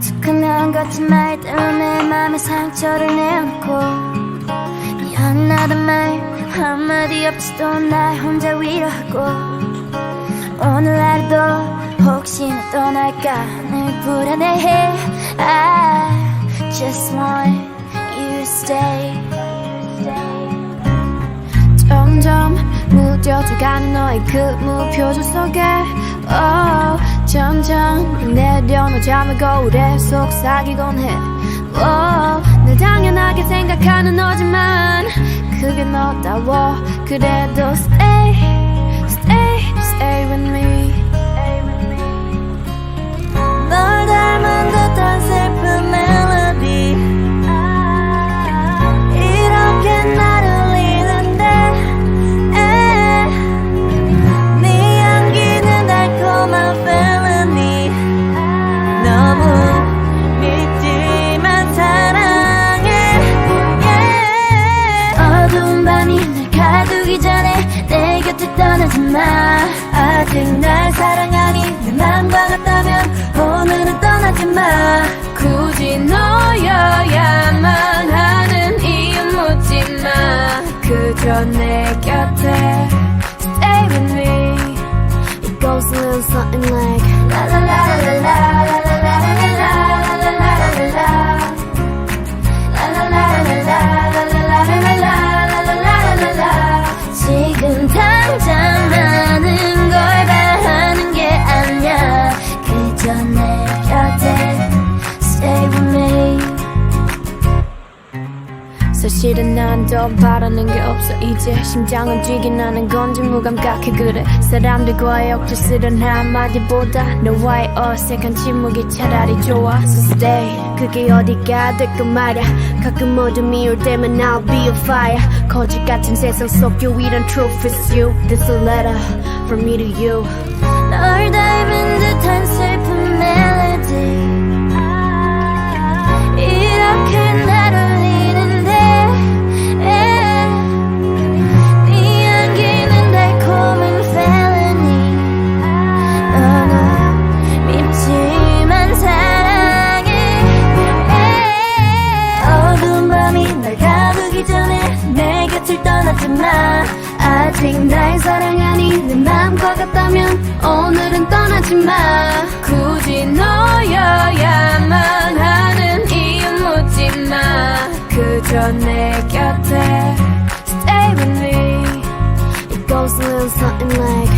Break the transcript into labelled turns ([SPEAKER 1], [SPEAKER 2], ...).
[SPEAKER 1] 툭하면 거친 말들로 내 맘에 상처를 내어놓고 미안하단 말 한마디 없이도 날 혼자 위로하고 오늘 하루도 혹시나 떠날까 늘 불안해해 I just want you to stay 점점 무뎌져가는 너의 그 무표정 속에 점점 내려놓자면 거울에 속삭이곤 해 늘 당연하게 생각하는 너지만 그게 너다워 그래도 stay, stay, stay with me 널 닮은 듯한 슬픈 멜로디 이렇게 나를 울리는데 네 향기는 달콤한 felony 너무 가두기 전에 내 곁을 떠나지 마 아직 날 사랑하니 내 맘과 같다면 오늘은 떠나지 마 굳이 너여야만 하는 이유 묻지 마 그저 내 곁에 Stay with me It goes a little something like La la la la la la la la la la la la la la 지금 당장 하는 걸 바라는 게 아니야 그저 내 곁에 Stay with me 사실은 난 더 바라는 게 없어 이제 심장은 뛰긴 하는 건지 무감각해 그래 사람들과의 억지스런 한마디보다 너와의 어색한 침묵이 차라리 좋아 So stay 그게 어디가 될까 말야 가끔 어둠이 올 때면 I'll be a fire 거짓 같은 세상 속 유일한 truth is you This a letter from me to you 널 닮은 듯한 슬픈 멜로디 이렇게 날 울리는데 네 향기는 달콤한 felony 너는 밉지만 사랑해 어두운 밤이 날 가두기 전에 내 곁을 떠나지 마 아직 날 사랑하니 내 맘과 같다면 오늘은 떠나지 마 굳이 너여야만 하는 이유 묻지 마 그저 내 곁에 Stay with me It goes a little something like